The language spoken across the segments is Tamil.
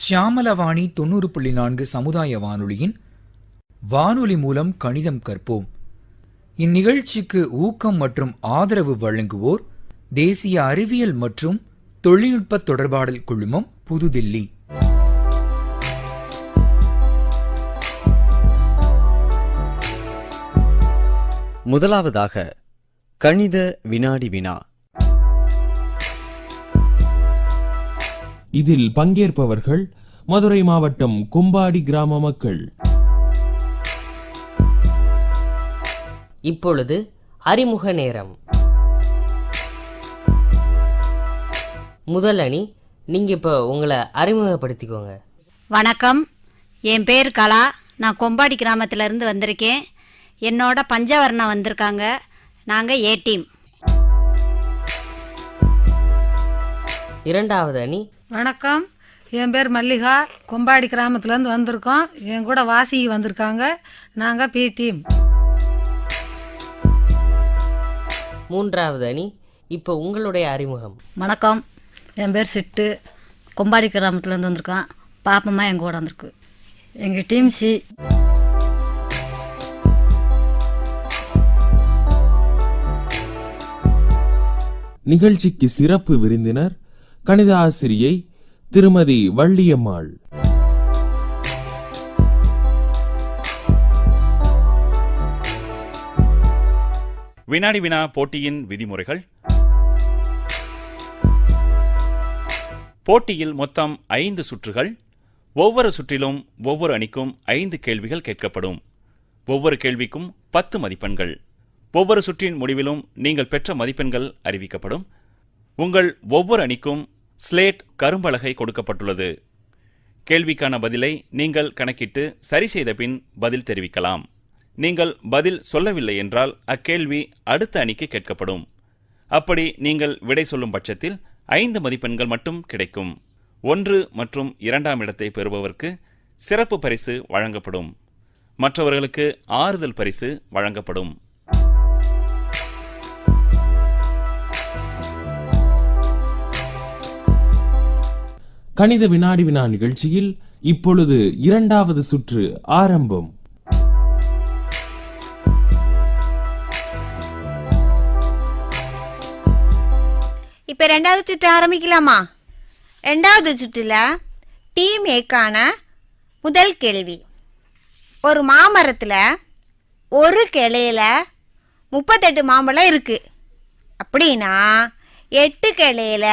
ஷியாமலவாணி 90.4 சமுதாய வானொலியின் வானொலி மூலம் கணிதம் கற்போம். இந்நிகழ்ச்சிக்கு ஊக்கம் மற்றும் ஆதரவு வழங்குவோர் தேசிய அறிவியல் மற்றும் தொழில்நுட்ப தொடர்பாடல் குழுமம், புதுதில்லி. முதலாவதாக கணித வினாடி வினா. இதில் பங்கேற்பவர்கள் மதுரை மாவட்டம் கும்பாடி கிராம மக்கள். இப்பொழுது அறிமுக நேரம். முதல் அணி, நீங்க இப்போ உங்களை அறிமுகப்படுத்திக்கோங்க. வணக்கம், என் பேர் கலா. நான் கொம்பாடி கிராமத்திலேருந்து வந்திருக்கேன். என்னோட பஞ்சவர்ணம் வந்திருக்காங்க. நாங்கள் ஏ டீம். இரண்டாவது அணி. வணக்கம், என் பேர் மல்லிகா. கொம்பாடி கிராமத்துலேருந்து வந்திருக்கோம். என் கூட வாசிக்கு வந்திருக்காங்க. நாங்கள் பி டீம். மூன்றாவது அணி. இப்போ உங்களுடைய அறிமுகம். வணக்கம், என் பேர் சிட்டு. கொம்பாடி கிராமத்துலேருந்து வந்திருக்கோம். பாப்பம்மா எங்கள் கூட வந்திருக்கு. எங்கள் டீம் சி. நிகழ்ச்சிக்கு சிறப்பு விருந்தினர் கணித ஆசிரியை திருமதி வள்ளியம்மாள். வினாடி வினா போட்டியின் விதிமுறைகள். போட்டியில் மொத்தம் 5 சுற்றுகள். ஒவ்வொரு சுற்றிலும் ஒவ்வொரு அணிக்கும் 5 கேள்விகள் கேட்கப்படும். ஒவ்வொரு கேள்விக்கும் 10 மதிப்பெண்கள். ஒவ்வொரு சுற்றின் முடிவிலும் நீங்கள் பெற்ற மதிப்பெண்கள் அறிவிக்கப்படும். உங்கள் ஒவ்வொரு அணிக்கும் ஸ்லேட் கரும்பலகை கொடுக்கப்பட்டுள்ளது. கேள்விக்கான பதிலை நீங்கள் கணக்கிட்டு சரி செய்த பின் பதில் தெரிவிக்கலாம். நீங்கள் பதில் சொல்லவில்லை என்றால் அக்கேள்வி அடுத்த அணிக்கு கேட்கப்படும். அப்படி நீங்கள் விடை சொல்லும் பட்சத்தில் 5 மதிப்பெண்கள் மட்டும் கிடைக்கும். 1 மற்றும் 2ஆம் இடத்தை பெறுபவருக்கு சிறப்பு பரிசு வழங்கப்படும். மற்றவர்களுக்கு ஆறுதல் பரிசு வழங்கப்படும். கணித வினாடி வினா நிகழ்ச்சியில் இப்பொழுது 2வது சுற்று ஆரம்பம். இப்போ 2வது சுற்று ஆரம்பிக்கலாமா? 2வது சுற்றில் டீம் ஏக்கான முதல் கேள்வி. ஒரு மாமரத்தில் ஒரு கிளையில 38 மாம்பழம் இருக்கு. அப்படின்னா 8 கிளையில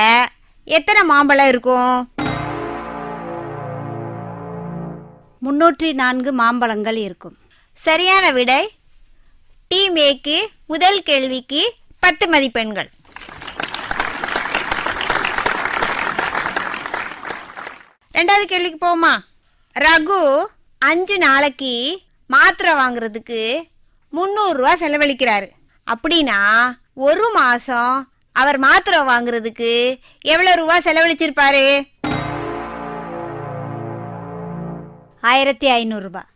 எத்தனை மாம்பழம் இருக்கும்? 304 மாம்பழங்கள் இருக்கும். சரியான விடை. டீம் ஏக்கு முதல் கேள்விக்கு 10 மதிப்பெண்கள். ரெண்டாவது கேள்விக்கு போமா? ரகு 5 நாளைக்கு மாத்திரை வாங்குறதுக்கு 300 ரூபா செலவழிக்கிறாரு. அப்படின்னா ஒரு மாசம் அவர் மாத்திரை வாங்குறதுக்கு எவ்வளவு ரூபா செலவழிச்சிருப்பாரு? 1500 ரூபாய்.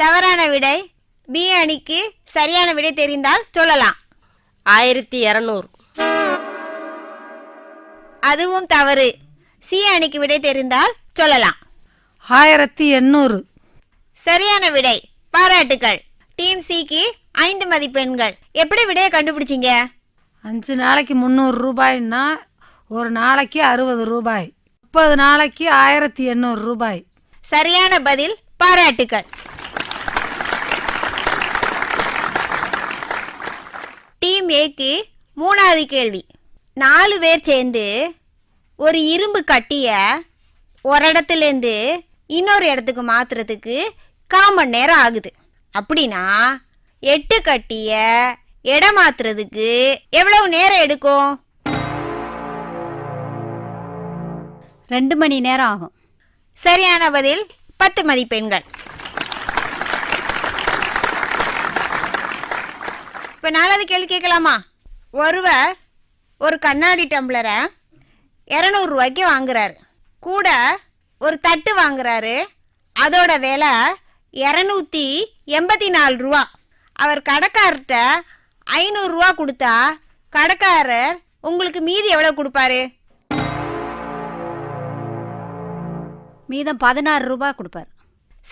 தவறான விடை. பி அணிக்கு சரியான விடை தெரிந்தால் சொல்லலாம். 1200. அதுவும் தவறு. சி அணிக்கு விடை தெரிந்தால் சொல்லலாம். 1800. சரியான விடை. பாராட்டுக்கள். டீம் சிக்கு 5 மதிப்பெண்கள். எப்படி விடையை கண்டுபிடிச்சிங்க? 5 நாளைக்கு 300 ரூபாய்னா ஒரு நாளைக்கு 60 ரூபாய். 30 நாளைக்கு 1800 ரூபாய். சரியான பதில். பாராட்டுக்கள். டீம் ஏக்கு 3வது கேள்வி. 4 பேர் சேர்ந்து ஒரு இரும்பு கட்டிய ஒரு இடத்துலேருந்து இன்னொரு இடத்துக்கு மாற்றுறதுக்கு 1/4 மணி நேரம் ஆகுது. அப்படின்னா 8 கட்டிய இடம் மாற்றுறதுக்கு எவ்வளவு நேரம் எடுக்கும்? 2 மணி நேரம் ஆகும். சரியான பதில். 10 மதிப்பெண்கள். இப்போ 4வது கேள்வி கேட்கலாமா? ஒருவர் ஒரு கண்ணாடி டம்ளரை 200 ரூபாய்க்கு வாங்குறாரு. கூட ஒரு தட்டு வாங்குறாரு. அதோட விலை 284 ரூபா. அவர் கடைக்காரர்கிட்ட 500 ரூபா கொடுத்தா கடைக்காரர் உங்களுக்கு மீதி எவ்வளோ கொடுப்பாரு? மீதம் 16 ரூபாய் கொடுப்பார்.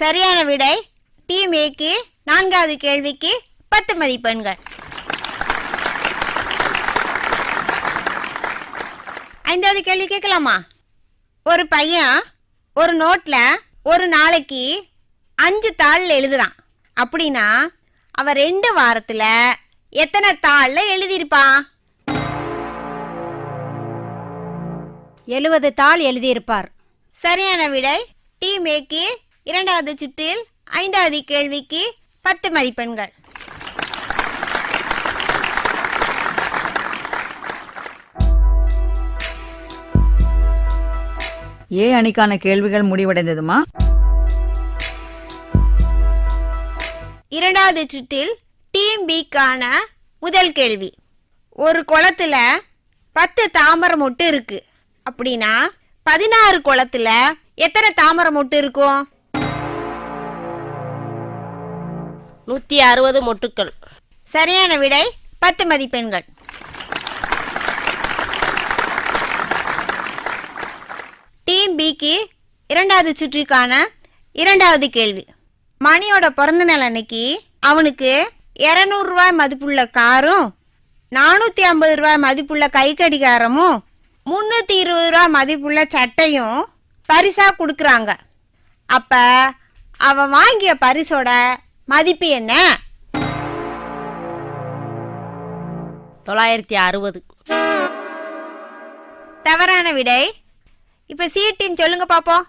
சரியான விடை. டீம் ஏக்கு 4வது கேள்விக்கு 10 மதிப்பெண்கள். 5வது கேள்வி கேட்கலாமா? ஒரு பையன் ஒரு நோட்டில் ஒரு நாளைக்கு 5 தாளில் எழுதுறான். அப்படின்னா அவன் 2 வாரத்தில் எத்தனை தாளில் எழுதியிருப்பான்? 70 தாள் எழுதியிருப்பார். சரியான விடை. டீம் ஏக்கு 2வது சுற்றில் 5வது கேள்விக்கு 10 மதிப்பெண்கள். ஏ அணிக்கான கேள்விகள் முடிவடைந்ததுமா? 2வது சுற்றில் டீம் பிக்கான முதல் கேள்வி. ஒரு குளத்துல 10 தாமரை மொட்டு இருக்கு. அப்படின்னா 16 குளத்துல எத்தனை தாமரை மொட்டு இருக்கும்? 160 மொட்டுக்கள். சரியான விடை. 10 மதிப்பெண்கள். டீம் பிக்கு 2வது சுற்றிற்கான 2வது கேள்வி. மணியோட பிறந்த நாள் அன்னைக்கு அவனுக்கு 200 ரூபாய் மதிப்புள்ள காரும் 450 ரூபாய் மதிப்புள்ள கை கடிகாரமும் 320 ரூபாய் மதிப்புள்ள சட்டையும் பரிசா கொடுக்குறாங்க. அப்ப அவன் வாங்கிய பரிசோட மதிப்பு என்ன? 960. தவறான விடை. இப்ப சி டீம் சொல்லுங்க பாப்போம்.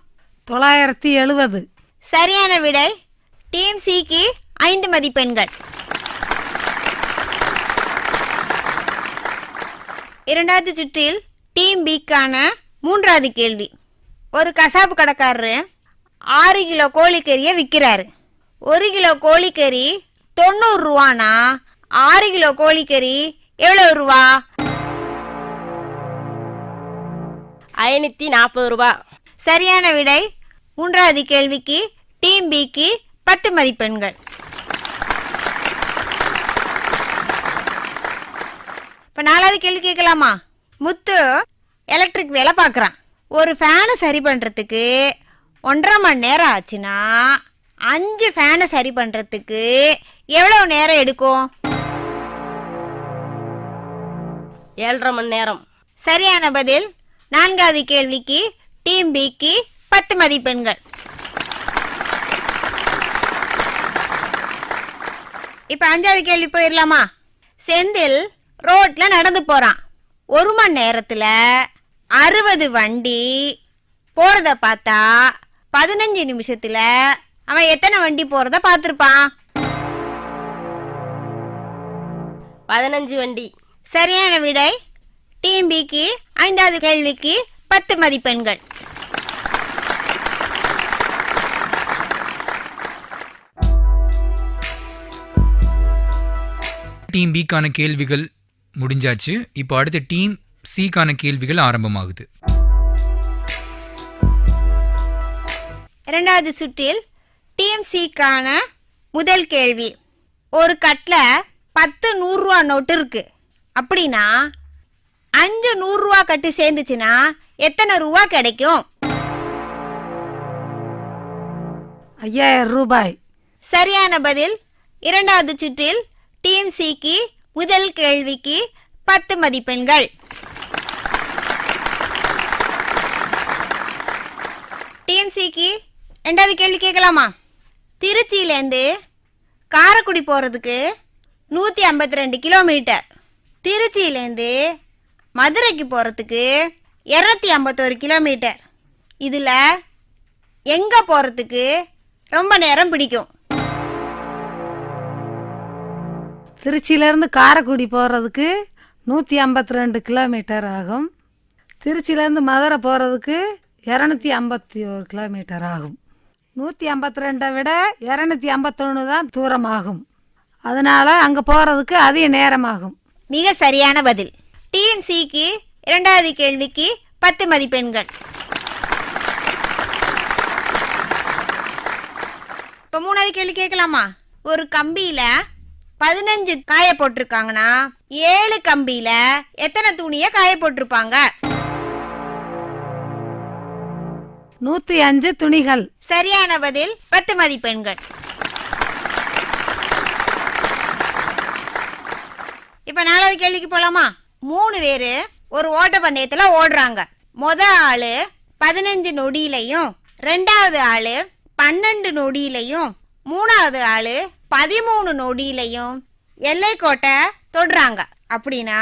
970. சரியான விடை. டீம் சிக்கு 5 மதிப்பெண்கள். 2வது சுற்றில் டீம் பிக்கான 3வது கேள்வி. ஒரு கசாப்பு கடைக்காரரு 6 கிலோ கோழிக்கறியை விற்கிறாரு. 1 கிலோ கோழிக்கறி 90 ரூபானா 6 கிலோ கோழிக்கறி எவ்வளவு ரூபா? 540 ரூபாய். சரியான விடை. 3வது கேள்விக்கு டீம் பிக்கு 10 மதிப்பெண்கள். இப்போ 4வது கேள்வி கேட்கலாமா? முத்து எலக்ட்ரிக் வேலை பார்க்குறான். ஒரு ஃபேனை சரி பண்ணுறதுக்கு 1.5 மணி நேரம் ஆச்சுன்னா 5 ஃபேனை சரி பண்ணுறதுக்கு எவ்வளோ நேரம் எடுக்கும்? 7.5 மணி நேரம். சரியான பதில். 4வது கேள்விக்கு டீம் பிக்கு 10 மதிப்பெண்கள். இப்போ 5வது கேள்வி போயிடலாமா? செந்தில் ரோட்ல நடந்து போறான். 1 மணி நேரத்துல 60 வண்டி போறத பார்த்தா 15 நிமிஷத்துல அவன் எத்தனை வண்டி போறத பார்த்திருப்பான்? 15 வண்டி. சரியான விடை. டீம் பிக்கு 5வது கேள்விக்கு 10 மதிப்பெண்கள். டீம் பிக்கான கேள்விகள் முடிஞ்சாச்சு. இப்போ அடுத்து டீம் சிக்கான கேள்விகள் ஆரம்பமாகுது. 2வது சுற்றில் டீம் சிக்கான முதல் கேள்வி. ஒரு கட்டில் 10 100 ரூபா நோட்டு இருக்கு. அப்படின்னா 5 100 ரூபா கட்டு சேர்ந்துச்சுன்னா எத்தனை ரூபா கிடைக்கும்? 5000 ரூபாய். சரியான பதில். 2வது சுற்றில் டீம் சிக்கு முதல் கேள்விக்கு 10 மதிப்பெண்கள். டீம் சிக்கு 2வது கேள்வி கேட்கலாமா? திருச்சியிலேருந்து காரைக்குடி போகிறதுக்கு 152 கிலோமீட்டர். திருச்சியிலேருந்து மதுரைக்கு போகிறதுக்கு 251 கிலோமீட்டர். இதில் எங்கே போகிறதுக்கு ரொம்ப நேரம் பிடிக்கும்? திருச்சியிலேருந்து காரைக்குடி போகிறதுக்கு 152 கிலோமீட்டர் ஆகும். திருச்சியிலேருந்து மதுரை போகிறதுக்கு 251 கிலோமீட்டர் ஆகும். 152 விட 251 தான் தூரமாகும். அதனால் அங்கே போகிறதுக்கு அதிக நேரமாகும். மிக சரியான பதில். டீம் சிக்கு 2வது கேள்விக்கு 10 மதிப்பெண்கள். இப்போ 3வது கேள்வி கேட்கலாமா? ஒரு கம்பியில் 15 காய போட்டிருக்காங்கன்னா 7 கம்பியில் எத்தனை துணியை காய போட்டிருப்பாங்க? 105 துணிகள். சரியான பதில் 10 மதிப்பெண்கள். இப்ப 4வது கேள்விக்கு போலாமா? 3 பேரு ஒரு ஓட்டப்பந்தயத்துல ஓடுறாங்க. ஆளு 15 நொடியிலையும், 2வது ஆளு 12 நொடியிலையும், 3வது ஆளு 13 நொடியிலையும் எல்லை கோட்டை தொடுறாங்க. அப்படின்னா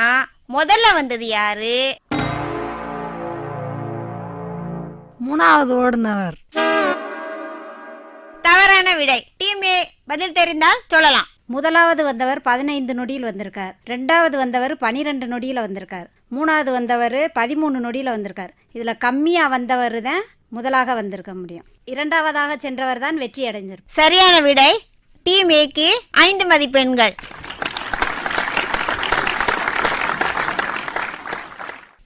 முதல்ல வந்தது யாரு? 3வது ஓடுனவர். தவறான விடை. டீம் ஏ பதில் தெரிந்தால் சொல்லலாம். முதலாவது வந்தவர் 15 நொடியில் வந்திருக்கார். 2வது வந்தவர் 12 நொடியில் வந்திருக்கார். 3வது வந்தவர் 13 நொடியில் வந்திருக்கார். இதில் கம்மியாக வந்தவர் தான் முதலாக வந்திருக்க முடியும். 2வதாக சென்றவர் தான் வெற்றி அடைஞ்சிருப்பார். சரியான விடை. டீம் ஏக்கு 5 மதிப்பெண்கள்.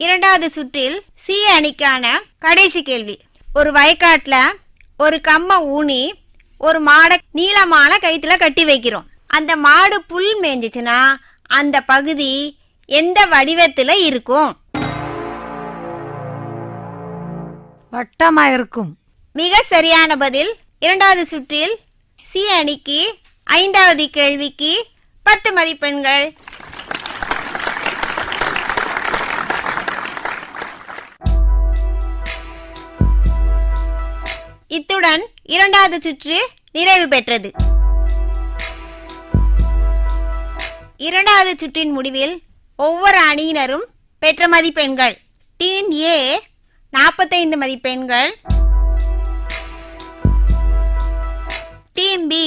2வது சுற்றில் சி அணிக்கான கடைசி கேள்வி. ஒரு வயக்காட்டுல ஒரு கம்மை ஊனி ஒரு மாடை நீளமான கயிற்றுல கட்டி வைக்கிறோம். அந்த மாடு புல் மேய்ஞ்சிச்சுன்னா அந்த பகுதி எந்த வடிவத்தில் இருக்கும்? வட்டமா இருக்கும். மிக சரியான பதில். 2வது சுற்றில் சி அணிக்கு 5வது கேள்விக்கு 10 மதிப்பெண்கள். இத்துடன் 2வது சுற்று நிறைவு பெற்றது. 2வது சுற்றின் முடிவில் ஒவ்வொரு அணியினரும் பெற்ற மதிப்பெண்கள்: டீம் ஏ 45 மதிப்பெண்கள், டீம் பி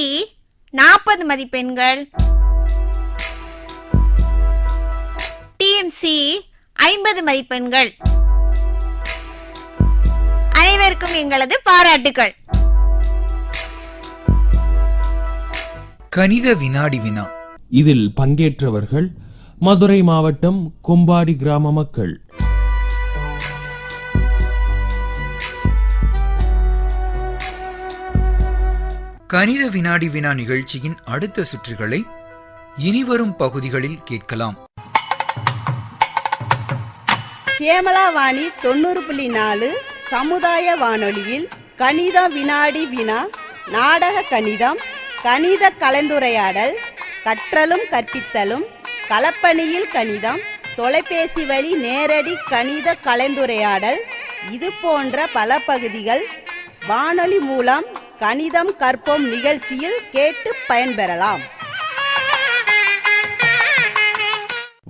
40 மதிப்பெண்கள், டீம் சி 50 மதிப்பெண்கள். அனைவருக்கும் எங்களது பாராட்டுகள். கணித வினாடி வினா. இதில் பங்கேற்றவர்கள் மதுரை மாவட்டம் கொம்பாடி கிராம மக்கள். கணித வினாடி வினா நிகழ்ச்சியின் அடுத்த சுற்றுகளை இனிவரும் பகுதிகளில் கேட்கலாம். சியமலா வாணி 90.4 சமுதாய வானொலியில் கணித வினாடி வினா, நாடக கணிதம், கணித கலந்துரையாடல், கற்றலும் கற்பித்தலும், களப்பணியில் கணிதம், தொலைபேசி வழி நேரடி கணித கலந்துரையாடல், இது போன்ற பல பகுதிகள் வானொலி மூலம் கணிதம் கற்போம் நிகழ்ச்சியில் கேட்டு பயன்பெறலாம்.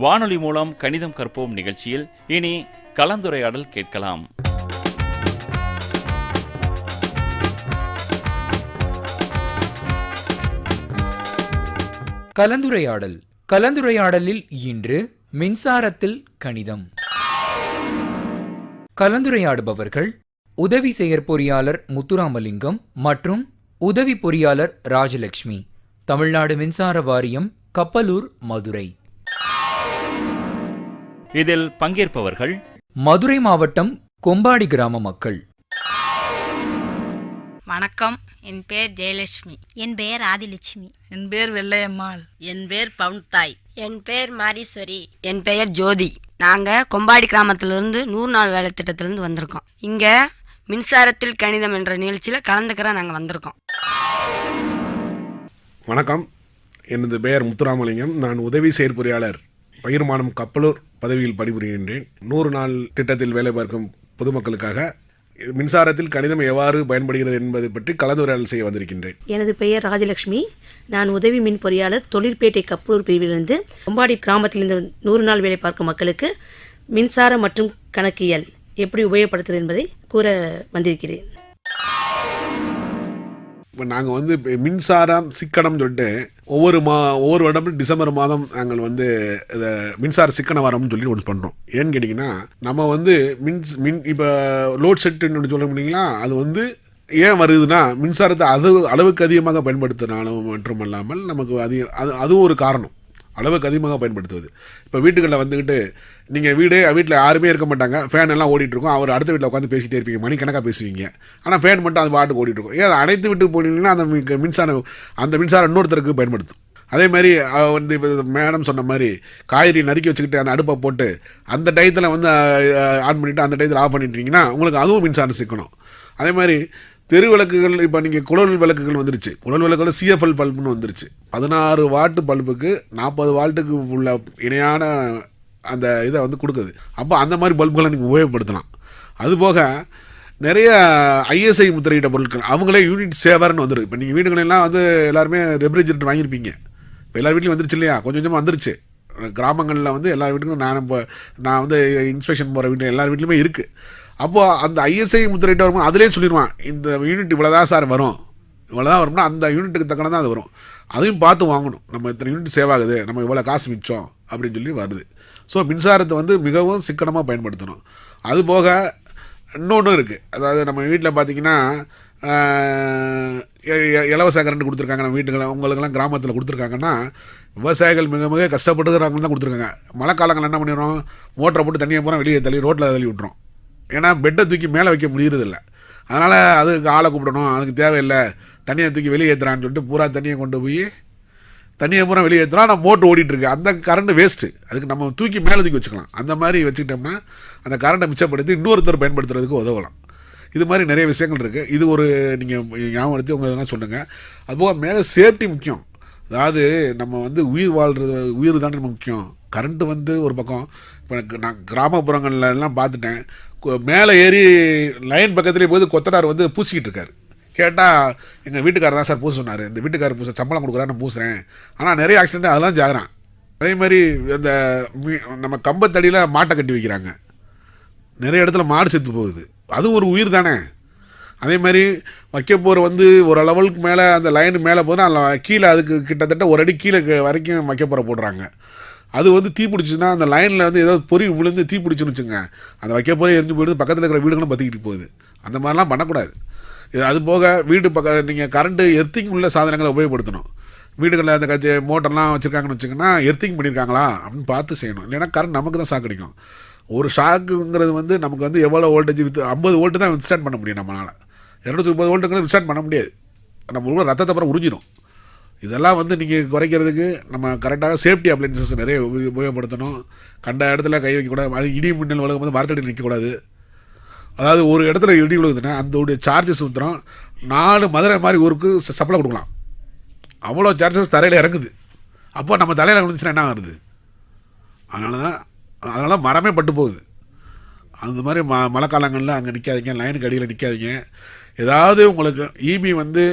வானொலி மூலம் கணிதம் கற்போம் நிகழ்ச்சியில் இனி கலந்துரையாடல் கேட்கலாம். கலந்துரையாடல். கலந்துரையாடலில் இன்று மின்சாரத்தில் கணிதம். கலந்துரையாடுபவர்கள் உதவி செயற்பொறியாளர் முத்துராமலிங்கம் மற்றும் உதவி பொறியாளர் ராஜலட்சுமி, தமிழ்நாடு மின்சார வாரியம், கப்பலூர், மதுரை. இதில் பங்கேற்பவர்கள் மதுரை மாவட்டம் கொம்பாடி கிராம மக்கள். வணக்கம், என் பேர் ஜெயலட்சுமி. என் பெயர் ஆதிலட்சுமி. என் பேர் வெள்ளையம்மாள். என் பேர் பவுன்தாய். என் பேர் மாரீஸ்வரி. என் பெயர் ஜோதி. நாங்கள் கொம்பாடி கிராமத்திலிருந்து 100 நாள் வேலை திட்டத்திலிருந்து வந்திருக்கோம். இங்கே மின்சாரத்தில் கணிதம் என்ற நிகழ்ச்சியில் கலந்துக்கிற நாங்கள் வந்திருக்கோம். வணக்கம், எனது பெயர் முத்துராமலிங்கம். நான் உதவி செயற்பொறியாளர், பயிர்மானம், கப்பலூர் பதவியில் பணிபுரிகின்றேன். 100 நாள் திட்டத்தில் வேலை பார்க்கும் பொதுமக்களுக்காக மின்சாரத்தில் கணிதம் எவ்வாறு பயன்படுகிறது என்பதை பற்றி கலந்துரையாடல் செய்ய வந்திருக்கின்றேன். எனது பெயர் ராஜலட்சுமி. நான் உதவி மின் பொறியாளர், தொழிற்பேட்டை, கப்பலூர் பிரிவிலிருந்து கொம்பாடி கிராமத்திலிருந்து 100 நாள் வேலை பார்க்கும் மக்களுக்கு மின்சாரம் மற்றும் கணக்கியல் எப்படி உபயோகப்படுத்துகிறது என்பதை கூற வந்திருக்கிறேன். இப்போ நாங்கள் மின்சாரம் சிக்கனம் சொல்லிட்டு ஒவ்வொரு வருடமும் டிசம்பர் மாதம் நாங்கள் இதை மின்சார சிக்கன வாரம்னு சொல்லி ஒன்று பண்ணுறோம். ஏன்னு கேட்டிங்கன்னா, நம்ம இப்போ லோட் செட்டுன்னு சொல்ல முடியுங்களா, அது ஏன் வருதுன்னா மின்சாரத்தை அளவுக்கு அதிகமாக பயன்படுத்தினாலும் மட்டுமல்லாமல் நமக்கு அதுவும் ஒரு காரணம். அளவுக்கு அதிகமாக பயன்படுத்துவது. இப்போ வீட்டுகளில் நீங்கள் வீட்டில் யாருமே இருக்க மாட்டாங்க, ஃபேன் எல்லாம் ஓடிட்டுருக்கும். அவர் அடுத்த வீட்டில் உட்காந்து பேசிக்கிட்டே இருப்பீங்க, மணிக்கணக்காக பேசுவீங்க. ஆனால் ஃபேன் மட்டும் அது பாட்டுக்கு ஓடிட்டுருக்கும். ஏன் அனைத்து வீட்டுக்கு போனீங்கன்னா அந்த மின்சாரம் இன்னொருத்தருக்கு பயன்படுத்தும். அதே மாதிரி இப்போ மேடம் சொன்ன மாதிரி காய்கறி நறுக்கி வச்சுக்கிட்டு அந்த அடுப்பை போட்டு அந்த டயத்தில் ஆன் பண்ணிவிட்டு அந்த டயத்தில் ஆஃப் பண்ணிட்டீங்கன்னா உங்களுக்கு அதுவும் மின்சாரம் சிக்கணும். அதே மாதிரி தெரு விளக்குகள், இப்போ நீங்கள் குழல் விளக்குகள் வந்துருச்சு. குழல் விளக்குகள் சிஎஃப்எல் பல்புன்னு வந்துருச்சு. 16 வாட்டு பல்புக்கு 40 வாட்டுக்கு உள்ள இணையான அந்த இதை வந்து கொடுக்குது. அப்போ அந்த மாதிரி பல்புகளை நீங்கள் உபயோகப்படுத்தலாம். அதுபோக நிறைய ஐஎஸ்ஐ முத்திரையிட்ட பொருட்கள், அவங்களே யூனிட் சேவர்னு வந்துருக்கு. இப்போ நீங்கள் வீடுகளெல்லாம் வந்து எல்லாருமே ரெஃப்ரிஜரேட்டர் வாங்கியிருப்பீங்க. இப்போ எல்லார் வீட்லையும் வந்துருச்சு இல்லையா? கொஞ்சம் கொஞ்சமாக வந்துருச்சு. கிராமங்களில் வந்து எல்லார் வீட்டுக்கும் நான் வந்து இன்ஸ்பெக்ஷன் போகிற வீட்டில் எல்லார் வீட்லையுமே இருக்குது. அப்போது அந்த ஐஎஸ்ஐ முத்திரையிட்ட வரும்போது அதிலே சொல்லிடுவான், இந்த யூனிட் இவ்வளோதான் சார் வரும், இவ்வளோதான் வரும்னா அந்த யூனிட்டுக்கு தக்கன தான் அது வரும். அதையும் பார்த்து வாங்கணும். நம்ம இத்தனை யூனிட் சேவ் ஆகுது, நம்ம இவ்வளோ காசு மிச்சம் அப்படின்னு சொல்லி வருது. ஸோ மின்சாரத்தை வந்து மிகவும் சிக்கனமாக பயன்படுத்தணும். அதுபோக இன்னொன்று இருக்குது. அதாவது நம்ம வீட்டில் பார்த்திங்கன்னா இலவச கரண்ட் கொடுத்துருக்காங்க. நம்ம வீட்டுகளை உங்களுக்கெல்லாம் கிராமத்தில் கொடுத்துருக்காங்கன்னா விவசாயிகள் மிக மிக கஷ்டப்பட்டுக்கிறாங்கன்னு தான் கொடுத்துருக்காங்க. மழை காலங்கள் என்ன பண்ணிடுறோம், மோட்டரை போட்டு தண்ணியை பூரா வெளியே தள்ளி ரோட்டில் தள்ளி விட்டுறோம். ஏன்னா பெட்டை தூக்கி மேலே வைக்க முடியறதில்ல. அதனால் அதுக்கு ஆளை கூப்பிடணும், அதுக்கு தேவையில்லை, தண்ணியை தூக்கி வெளியே ஏற்றுறான்னு சொல்லிட்டு பூரா தண்ணியை கொண்டு போய் தண்ணியை பூரா வெளியே ஏற்றுறோம். நம்ம மோட்ரு ஓடிட்டுருக்கு. அந்த கரண்ட்டு வேஸ்ட்டு. அதுக்கு நம்ம தூக்கி மேலே தூக்கி வச்சுக்கலாம். அந்த மாதிரி வச்சுக்கிட்டோம்னா அந்த கரண்ட்டை மிச்சப்படுத்தி இன்னொருத்தர் பயன்படுத்துறதுக்கு உதவலாம். இது மாதிரி நிறைய விஷயங்கள் இருக்குது. இது ஒரு நீங்கள் ஞாபகப்படுத்தி உங்கள் இதெல்லாம் சொல்லுங்கள். அதுபோக மேலே சேஃப்டி முக்கியம். அதாவது நம்ம வந்து உயிர் வாழ்கிறது, உயிர் தானே நம்ம முக்கியம். கரண்ட்டு வந்து ஒரு பக்கம். இப்போ நான் கிராமப்புறங்கள்ல எல்லாம் பார்த்துட்டேன், மேலே ஏறி லைன் பக்கத்துலேயே போய் கொத்தனார் வந்து பூசிக்கிட்டு இருக்காரு. கேட்டால் எங்கள் வீட்டுக்காரர் தான் சார் பூச சொன்னார், இந்த வீட்டுக்காரர் பூச சம்பளம் கொடுக்குறாரு, நான் பூசுகிறேன். ஆனால் நிறைய ஆக்சிடென்ட் அதெல்லாம் ஜாகிறான். அதே மாதிரி அந்த நம்ம கம்பத்தடியில் மாட்டை கட்டி வைக்கிறாங்க. நிறைய இடத்துல மாடு செத்து போகுது. அது ஒரு உயிர் தானே. அதே மாதிரி வைக்க போகிற வந்து ஒரு லெவலுக்கு மேலே அந்த லைனு மேலே போதுன்னா கீழே அதுக்கு கிட்டத்தட்ட ஒரு அடி கீழே வரைக்கும் வைக்க போகிற போடுறாங்க. அது வந்து தீ பிடிச்சின்னா அந்த லைனில் வந்து ஏதாவது பொறி விழுந்து தீ பிடிச்சுன்னு வச்சுங்க, அந்த வைக்க போய் எரிஞ்சு போயிடுது, பக்கத்தில் இருக்கிற வீடுகளும் பற்றிக்கிட்டு போகுது. அந்த மாதிரிலாம் பண்ணக்கூடாது. இது அது போக வீடு நீங்கள் கரண்ட்டு எர்த்திங் உள்ள சாதனங்களை உபயோகப்படுத்தணும். வீடுகளில் அந்த மோட்டர்லாம் வச்சுருக்காங்கன்னு வச்சுங்கன்னா எர்த்திங் பண்ணியிருக்காங்களா அப்படின்னு பார்த்து செய்யணும். இல்லைன்னா கரண்ட் நமக்கு தான் ஷாக் அடிக்கும். ஒரு ஷாக்குங்கிறது வந்து நமக்கு வந்து எவ்வளோ வோல்டேஜ் 50 வோல்ட்டு தான் வித்ஸ்டாண்ட் பண்ண முடியும் நம்மளால். 230 வோல்ட்டுங்கிறது வித்ஸ்டாண்ட் பண்ண முடியாது. நம்ம உள்ள ரத்தத்தை அப்புறம் உறிஞ்சிடும். இதெல்லாம் வந்து நீங்கள் குறைக்கிறதுக்கு நம்ம கரெக்டாக சேஃப்டி அப்ளைன்சஸ் நிறைய உபயோகப்படுத்தணும். கண்ட இடத்துல கை வைக்கக்கூடாது. அது இடி மின்னல் விலகும் போது மரத்தடி நிற்கக்கூடாது. அதாவது ஒரு இடத்துல இடி விழுகுதுன்னா அதோடைய சார்ஜஸ் ஊற்றுறோம் 4 மதுரை மாதிரி ஊருக்கு சப்ளை கொடுக்கலாம். அவ்வளோ சார்ஜஸ் தரையில் இறங்குது. அப்போ நம்ம தலையில் விழுந்துச்சுன்னா என்ன ஆகுது? அதனால மரமே பட்டு போகுது. அந்த மாதிரி மழை காலங்களில் அங்கே நிற்காதீங்க, லைனுக்கு அடியில் நிற்காதீங்க. ஏதாவது உங்களுக்கு இபி வந்து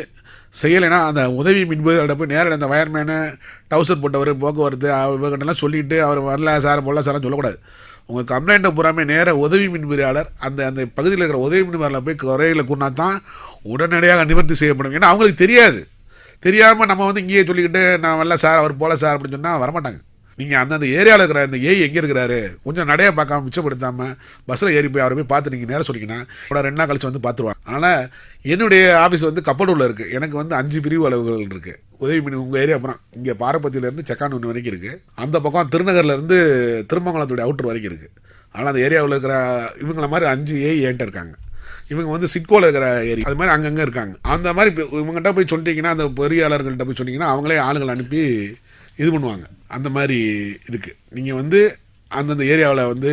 செய்யலைன்னா அந்த உதவி மின்பொறியாளர்கிட்ட போய் நேரில் அந்த வயர்மேனு டவுசர் போட்டவர் போக்குவரத்து இவங்ககிட்டலாம் சொல்லிவிட்டு அவர் வரல சார் போடல சார்னு சொல்லக்கூடாது. உங்கள் கம்ப்ளைண்ட்டை பூராமே நேராக உதவி மின்பொறியாளர் அந்த பகுதியில் இருக்கிற உதவி மின்பொறியாளர் போய் குறையில் கூறினா தான் உடனடியாக நிவர்த்தி செய்யப்படும். ஏன்னா அவங்களுக்கு தெரியாது. தெரியாமல் நம்ம வந்து இங்கேயே சொல்லிக்கிட்டு நான் வரல சார் அவர் போல சார் அப்படின்னு சொன்னால் வரமாட்டாங்க. நீங்கள் அந்தந்த ஏரியாவில் இருக்கிற அந்த ஏஐ எங்கே இருக்கிறாரு கொஞ்சம் நடைய பார்க்காம மிச்சப்படுத்தாமல் பஸ்ஸில் ஏறி போய் அவரை போய் பார்த்து நீங்கள் நேரம் சொல்லிங்கன்னா கூட 2 நாள் கழிச்சு வந்து பார்த்துருவாங்க. அதனால் என்னுடைய ஆஃபீஸ் வந்து கப்பலூரில் இருக்குது. எனக்கு வந்து 5 பிரிவு அளவுகள் இருக்குது. உதவி மின் உங்கள் ஏரியா அப்புறம் இங்கே பாரப்பத்தியிலேருந்து செக்கானூர் வரைக்கும் இருக்குது. அந்த பக்கம் திருநகர்லேருந்து திருமங்கலத்துடைய அவுட்டர் வரைக்கும் இருக்குது. ஆனால் அந்த ஏரியாவில் இருக்கிற இவங்கள மாதிரி 5 ஏஐ என்கிட்ட இருக்காங்க. இவங்க வந்து சிட்கோவில் இருக்கிற ஏரியா அது மாதிரி அங்கங்கே இருக்காங்க. அந்த மாதிரி இவங்ககிட்ட போய் சொல்லிட்டீங்கன்னா அந்த பொறியாளர்கள்ட்ட போய் சொன்னீங்கன்னா அவங்களே ஆளுகள் அனுப்பி இது பண்ணுவாங்க. அந்த மாதிரி இருக்குது. நீங்கள் வந்து அந்தந்த ஏரியாவில் வந்து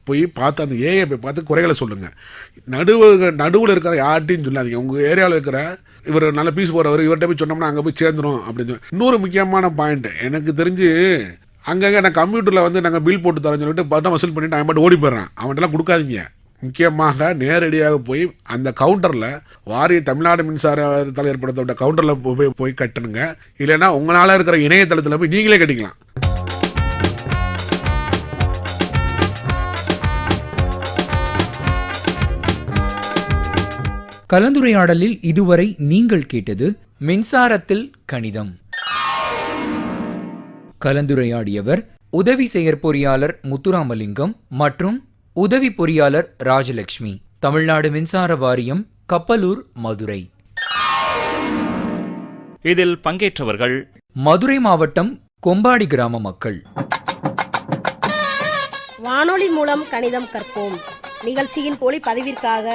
போய் பார்த்து அந்த ஏஐ போய் பார்த்து குறைகளை சொல்லுங்கள். நடுவில் இருக்கிற யார்ட்டையும் சொல்லாதீங்க. உங்கள் ஏரியாவில் இருக்கிற இவர் நல்ல பீஸ் போகிறவர் இவர்கிட்ட போய் சொன்னோம்னா அங்கே போய் சேர்ந்துடும் அப்படின்னு சொல்லி. இன்னொரு முக்கியமான பாயிண்ட்டு எனக்கு தெரிஞ்சு அங்கங்கே நான் கம்ப்யூட்டரில் வந்து நாங்கள் பில் போட்டு தரேன்னு சொல்லிட்டு பட்டம் வசூல் பண்ணிவிட்டு அவன் பாட்டு ஓடி போயிடுறான். அவன்கிட்டலாம் கொடுக்காதீங்க. முக்கியமாக நேரடியாக போய் அந்த கவுண்டரில் வாரிய தமிழ்நாடு மின்சாரத்தால் ஏற்படுத்தப்பட்ட கவுண்டரில் போய் கட்டணுங்க. இல்லைன்னா உங்களால் இருக்கிற இணையதளத்தில் போய் நீங்களே கட்டிக்கலாம். கலந்துரையாடலில் இதுவரை நீங்கள் கேட்டது மின்சாரத்தில் கணிதம். கலந்துரையாடியவர் உதவி செயற்பொறியாளர் முத்துராமலிங்கம் மற்றும் உதவி பொறியாளர் ராஜலட்சுமி, தமிழ்நாடு மின்சார வாரியம், கப்பலூர், மதுரை. இதில் பங்கேற்றவர்கள் மதுரை மாவட்டம் கொம்பாடி கிராம மக்கள். வானொலி மூலம் கணிதம் கற்போம் நிகழ்ச்சியின் ஒளிப்பதிவிற்காக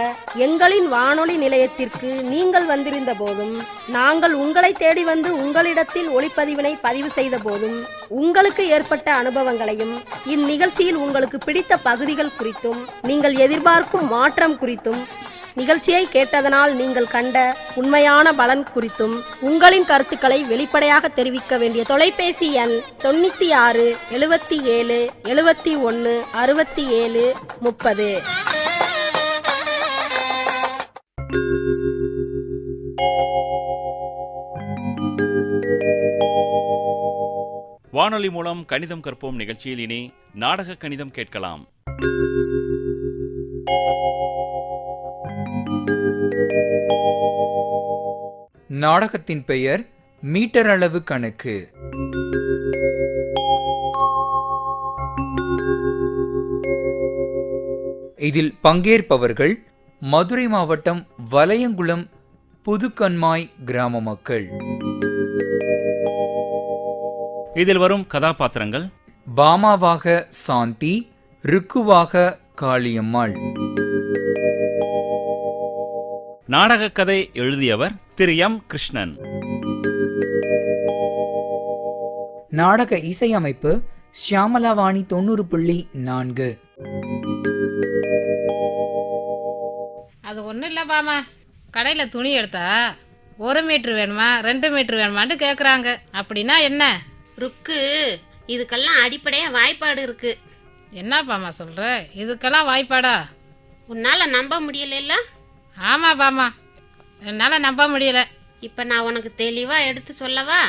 எங்களின் வானொலி நிலையத்திற்கு நீங்கள் வந்திருந்த போதும், நாங்கள் உங்களை தேடி வந்து உங்களிடத்தில் ஒளிப்பதிவினை பதிவு செய்த போதும் உங்களுக்கு ஏற்பட்ட அனுபவங்களையும், இந்நிகழ்ச்சியில் உங்களுக்கு பிடித்த பகுதிகள் குறித்தும், நீங்கள் எதிர்பார்க்கும் மாற்றம் குறித்தும் நிகழ்ச்சியை கேட்டதனால் நீங்கள் கண்ட உண்மையான பலன் குறித்தும் உங்களின் கருத்துக்களை வெளிப்படையாக தெரிவிக்க வேண்டிய தொலைபேசி எண் 96 77 71 67 30. வானொலி மூலம் கணிதம் கற்போம் நிகழ்ச்சியில் இனி நாடக கணிதம் கேட்கலாம். நாடகத்தின் பெயர் மீட்டர் அளவு கணக்கு. இதில் பங்கேற்பவர்கள் மதுரை மாவட்டம் வலையங்குளம் புதுக்கண்மாய் கிராம மக்கள். இதில் வரும் கதாபாத்திரங்கள்: பாமாவாக சாந்தி, ருக்குவாக காளியம்மாள். நாடக கதை எழுதியவர் திரு எம் கிருஷ்ணன். நாடக இசையமைப்பு ஷியாமலாவாணி 90.4. அது ஒன்றும் இல்லை பாமா, கடையில் துணி எடுத்தா 1 மீட்ரு வேணுமா 2 மீட்ரு வேணுமான்னு கேட்குறாங்க. அப்படின்னா என்ன? ருக்கு, இதுக்கெல்லாம் அடிப்படையாக வாய்ப்பாடு இருக்கு. என்ன பாமா சொல்கிற? இதுக்கெல்லாம் வாய்ப்பாடா? உன்னால் நம்ப முடியல? ஆமாம் பாமா, என்னால் நம்ப முடியல. இப்போ நான் உனக்கு தெளிவாக எடுத்து சொல்லவா?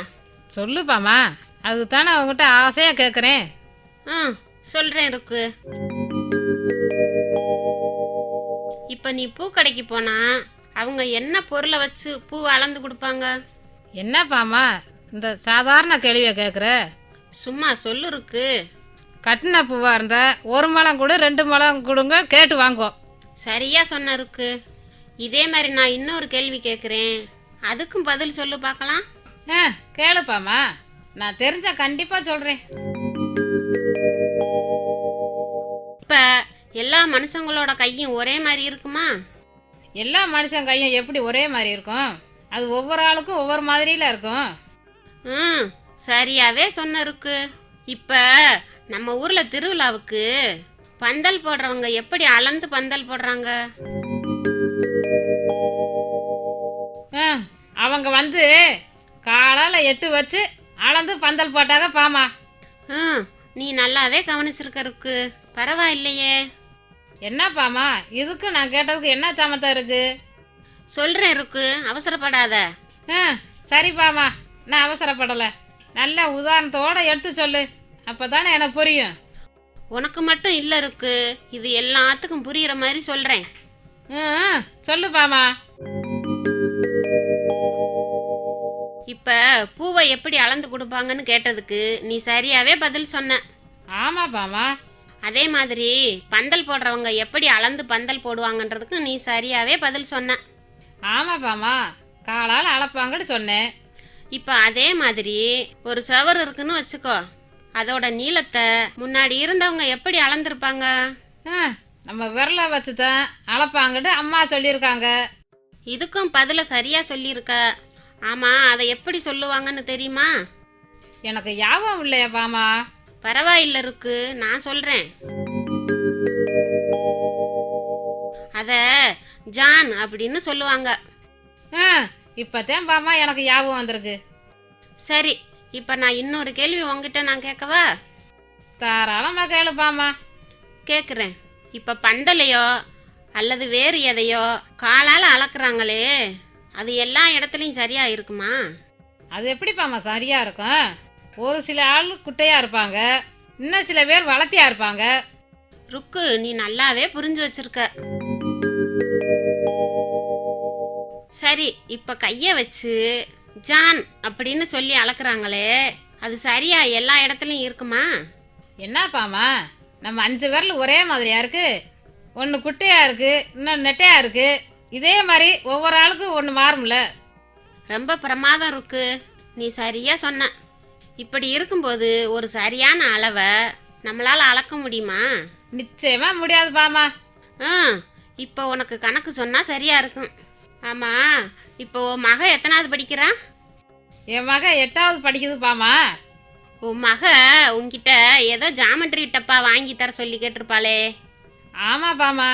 சொல்லு பாமா, அதுக்கு தானே அவங்ககிட்ட ஆசையாக கேட்குறேன். சொல்கிறேன் ருக்கு. இப்போ நீ பூக்கடைக்கு போனா அவங்க என்ன பொருளை வச்சு பூ அளந்து கொடுப்பாங்க? என்ன பாமா இந்த சாதாரண கேள்வியை கேட்குற? சும்மா சொல்லு ருக்கு. கட்டின பூவாக இருந்தால் 1 முழம் கொடு 2 முழம் கொடுங்க கேட்டு வாங்குவோம். சரியா சொன்ன ருக்கு. இதே மாதிரி நான் இன்னொரு கேள்வி கேட்குறேன், அதுக்கும் பதில் சொல்லு பார்க்கலாம். கேளுப்பாமா, நான் தெரிஞ்சா கண்டிப்பாக சொல்கிறேன். இப்போ எல்லா மனுஷங்களோட கையும் ஒரே மாதிரி இருக்குமா? எல்லா மனுஷன் கையும் எப்படி ஒரே மாதிரி இருக்கும்? அது ஒவ்வொரு ஆளுக்கும் ஒவ்வொரு மாதிரியில் இருக்கும். சரியாவே சொன்ன ருக்கு. இப்போ நம்ம ஊரில் திருவிழாவுக்கு பந்தல் போடுறவங்க எப்படி அளந்து பந்தல் போடுறாங்க? அவங்க வந்து காலால் 8 வச்சு அளந்து பந்தல் போட்டாங்க பாமா. நீ நல்லாவே கவனிச்சிருக்க ருக்கு. பரவாயில்லையே. என்ன பாமா, இதுக்கு நான் கேட்டதுக்கு என்ன சமத்தம் இருக்கு? சொல்கிறேன் ருக்கு, அவசரப்படாத. சரி பாமா, நான் அவசரப்படலை. நல்ல உதாரணத்தோடு எடுத்து சொல்லு, அப்போ தானே எனக்கு புரியும். உனக்கு மட்டும் இல்லை ருக்கு, இது எல்லாத்துக்கும் புரிகிற மாதிரி சொல்கிறேன். சொல்லு பாமா. இப்போ பூவை எப்படி அளந்து கொடுப்பாங்கன்னு கேட்டதுக்கு நீ சரியாகவே பதில் சொன்ன. ஆமாம் பாமா. அதே மாதிரி பந்தல் போடுறவங்க எப்படி அளந்து பந்தல் போடுவாங்கன்றதுக்கு நீ சரியாகவே பதில் சொன்ன. ஆமாம் பாமா, காலால் அளப்பாங்கன்னு சொன்னேன். இப்போ அதே மாதிரி ஒரு சவர் இருக்குன்னு வச்சுக்கோ, அதோட நீளத்தை முன்னாடி இருந்தவங்க எப்படி அளந்துருப்பாங்க? நம்ம விரலை வச்சு தான் அளப்பாங்கன்னு அம்மா சொல்லியிருக்காங்க. இதுக்கும் பதில சரியாக சொல்லியிருக்க. ஆமாம், அதை எப்படி சொல்லுவாங்கன்னு தெரியுமா? எனக்கு ஞாபகம் இல்லையா பாமா. பரவாயில்ல இருக்கு, நான் சொல்கிறேன். அதை ஜான் அப்படின்னு சொல்லுவாங்க. இப்போதான் பாமா எனக்கு ஞாபகம் வந்திருக்கு. சரி, இப்போ நான் இன்னொரு கேள்வி உங்ககிட்ட நான் கேட்கவா? தாராளமாக கேளு பாமா. கேட்குறேன். இப்போ பந்தலையோ அல்லது வேறு எதையோ காலால் அளக்குறாங்களே, அது எல்லா இடத்துலையும் சரியாக இருக்குமா? அது எப்படி பாமா சரியாக இருக்கும்? ஒரு சில ஆள் குட்டையாக இருப்பாங்க, இன்னும் சில பேர் வளர்த்தியாக இருப்பாங்க. ருக்கு, நீ நல்லாவே புரிஞ்சு வச்சிருக்க. சரி, இப்போ கையை வச்சு ஜான் அப்படின்னு சொல்லி அளக்குறாங்களே, அது சரியா எல்லா இடத்துலையும் இருக்குமா? என்ன பாமா, நம்ம 5 விரல் ஒரே மாதிரியா இருக்கு? ஒன்று குட்டையாக இருக்குது, இன்னொன்று நெட்டையாக இருக்குது. இதே மாதிரி ஒவ்வொரு ஆளுக்கும் ஒன்று மாறும்ல. ரொம்ப பிரமாதம் இருக்கு, நீ சரியாக சொன்ன. இப்படி இருக்கும்போது ஒரு சரியான அளவை நம்மளால் அளக்க முடியுமா? நிச்சயமாக முடியாது பாமா. இப்போ உனக்கு கணக்கு சொன்னால் சரியாக இருக்கும். ஆமாம், இப்போ உன் மக எத்தனாவது படிக்கிறான்? என் மக 8வது படிக்குது பாமா. உன் மக உன்கிட்ட ஏதோ ஜாமெட்ரி டப்பா வாங்கி தர சொல்லி கேட்டிருப்பாளே? ஆமாம் பாமா,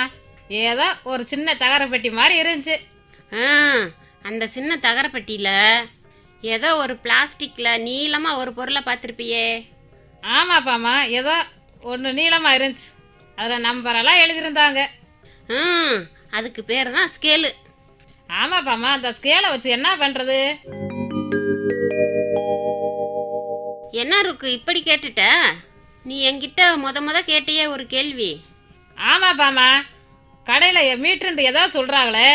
ஏதோ ஒரு சின்ன தகர பெட்டி மாதிரி இருந்துச்சு. அந்த சின்ன தகரப்பட்டியில் ஏதோ ஒரு பிளாஸ்டிக்கில் நீளமாக ஒரு பொருளை பார்த்துருப்பியே. ஆமாப்பாம்மா, ஏதோ ஒன்று நீளமாக இருந்துச்சு. அதில் நம்பரெல்லாம் எழுதியிருந்தாங்க. அதுக்கு பேர் தான் ஸ்கேலு. ஆமாப்பாம்மா, அந்த ஸ்கேலை வச்சு என்ன பண்ணுறது? என்ன இருக்கு இப்படி கேட்டுட்ட? நீ என்கிட்ட முத கேட்டியே ஒரு கேள்வி. ஆமாப்பாம்மா, கடையில் மீட்ருன்ட்டு ஏதோ சொல்கிறாங்களே,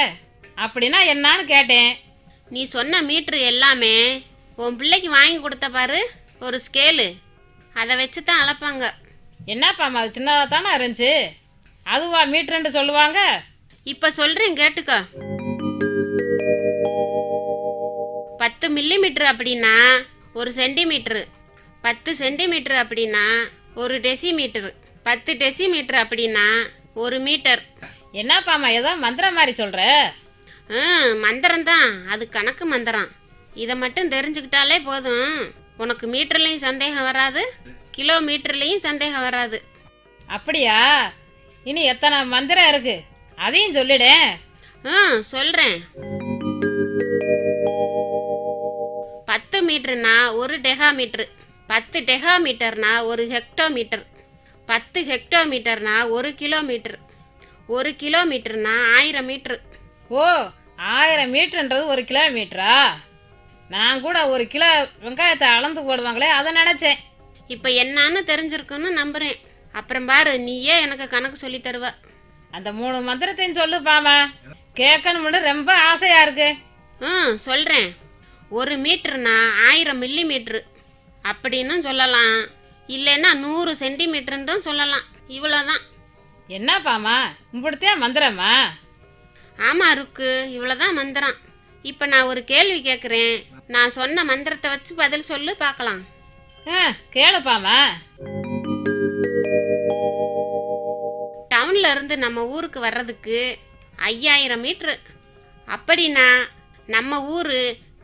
அப்படின்னா என்னான்னு கேட்டேன். நீ சொன்ன மீட்ரு எல்லாமே உன் பிள்ளைக்கு வாங்கி கொடுத்த பாரு ஒரு ஸ்கேலு, அதை வச்சு தான் அளப்பாங்க. என்னப்பாம்மா, அது சின்னதாக தானே இருந்துச்சு, அதுவா மீட்ருன்ட்டு சொல்லுவாங்க? இப்போ சொல்கிறேன் கேட்டுக்க. 10 மில்லிமீட்ரு அப்படின்னா 1 சென்டிமீட்ரு, 10 சென்டிமீட்ரு அப்படின்னா 1 டெசிமீட்ரு, 10 டெசிமீட்ரு அப்படின்னா 1 மீட்டர். என்னப்பாம்மா ஏதோ மந்திரம் மாதிரி சொல்கிற? மந்திரம்தான், அது கணக்கு மந்திரம். இதை மட்டும் தெரிஞ்சுக்கிட்டாலே போதும், உனக்கு மீட்டர்லேயும் சந்தேகம் வராது, கிலோமீட்டர்லேயும் சந்தேகம் வராது. அப்படியா? இனி எத்தனை மந்திரம் இருக்கு, அதையும் சொல்லிடேன். சொல்கிறேன். 10 மீட்டர்னா 1 டெகாமீட்ரு, 10 டெகாமீட்டர்னா 1 ஹெக்டோமீட்டர், 10 ஹெக்டோமீட்டர்னா 1 கிலோமீட்டர், 1 கிலோமீட்டர்னா 1000 மீட்ரு. ஓ, 1000 மீட்டர்ன்றது 1 கிலோமீட்டரா? நான் கூட 1 கிலோ வெங்காயத்தை அளந்து போடுவாங்களே அதை நினச்சேன். இப்போ என்னான்னு தெரிஞ்சிருக்குன்னு நம்புகிறேன். அப்புறம் பாரு, நீயே எனக்கு கணக்கு சொல்லி தருவ. அந்த 3 மந்திரத்தையும் சொல்லுப்பாமா, கேட்கணும்னு ரொம்ப ஆசையா இருக்கு. சொல்கிறேன். 1 மீட்டர்னா 1000 மில்லிமீட்ரு அப்படின்னு சொல்லலாம், இல்லைன்னா 100 சென்டிமீட்டருன்னும் சொல்லலாம். இவ்வளோதான். என்னப்பாமா, இப்படித்தே மந்திரமா? ஆமாம் இருக்கு, இவ்வளோதான் மந்திரம். இப்போ நான் ஒரு கேள்வி கேட்குறேன், நான் சொன்ன மந்திரத்தை வச்சு பதில் சொல்லு பார்க்கலாம். கேளுப்பாமா. டவுன்ல இருந்து நம்ம ஊருக்கு வர்றதுக்கு 5000 மீட்ரு. அப்படின்னா நம்ம ஊர்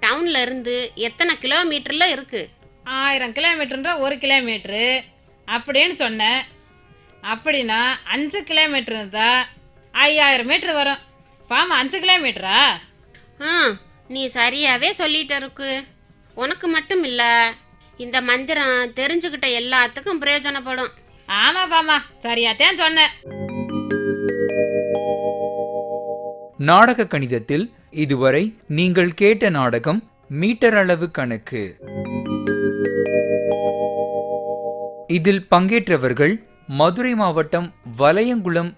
டவுன்ல இருந்து எத்தனை கிலோமீட்டர்ல இருக்கு? 1000 கிலோமீட்டர்ன்ற 1 கிலோமீட்ரு அப்படின்னு சொன்னேன். அப்படின்னா 5 கிலோமீட்டர் இருந்தால் 5000 மீட்ரு வரும். பாமா 5 கிலோமீட்டரா? நீ சரியாவே சொல்லிட்டு இருக்கு. உனக்கு மட்டும் இல்லை, இந்த மந்திரம் தெரிஞ்சுக்கிட்ட எல்லாத்துக்கும் பிரயோஜனப்படும். ஆமா பாமா, சரியாத்தான் சொன்னேன். நாடக கணிதத்தில் இதுவரை நீங்கள் கேட்ட நாடகம் மீட்டர் அளவு கணக்கு. இதில் பங்கேற்றவர்கள் மதுரை மாவட்டம் வலையங்குளம்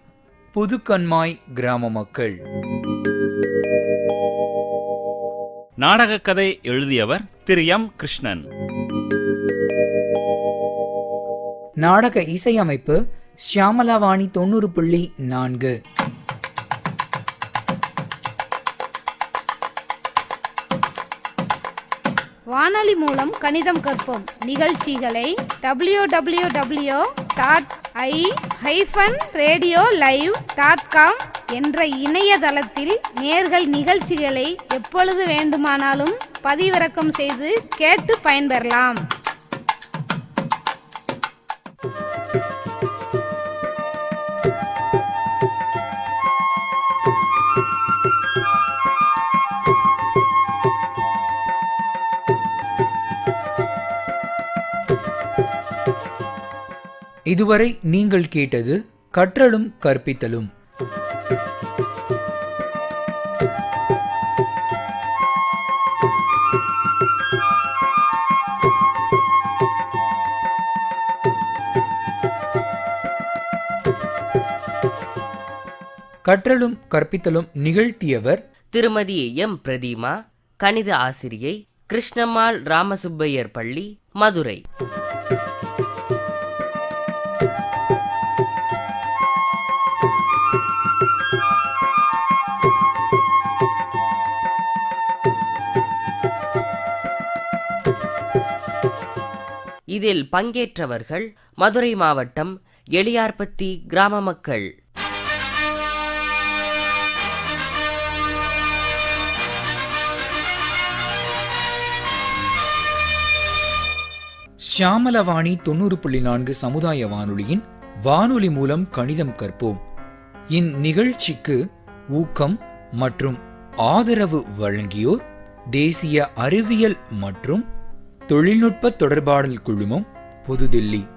புதுக்கண்மாய் கிராம மக்கள். நாடக கதை எழுதியவர் திரு எம் கிருஷ்ணன். நாடக இசையமைப்பு ஷியாமலாவாணி 90.4. வானொலி மூலம் கணிதம் கற்போம் நிகழ்ச்சிகளை www.i-radiolive.com என்ற இணையதளத்தில் நேர்கள் நிகழ்ச்சிகளை எப்பொழுது வேண்டுமானாலும் பதிவிறக்கம் செய்து கேட்டு பயன்பெறலாம். இதுவரை நீங்கள் கேட்டது கற்றலும் கற்பித்தலும். கற்றலும் கற்பித்தலும் நிகழ்த்தியவர் திருமதி எம் பிரதிமா, கணித ஆசிரியை, கிருஷ்ணம்மாள் ராமசுப்பையர் பள்ளி, மதுரை. இதில் பங்கேற்றவர்கள் மதுரை மாவட்டம் எளியார்பத்தி கிராம மக்கள். ஷியாமலவாணி 90.4 சமுதாய வானொலியின் வானொலி மூலம் கணிதம் கற்போம் இந்நிகழ்ச்சிக்கு ஊக்கம் மற்றும் ஆதரவு வழங்கியோர் தேசிய அறிவியல் மற்றும் தொழில்நுட்ப தொடர்பாடல் குழுமம், புதுதில்லி.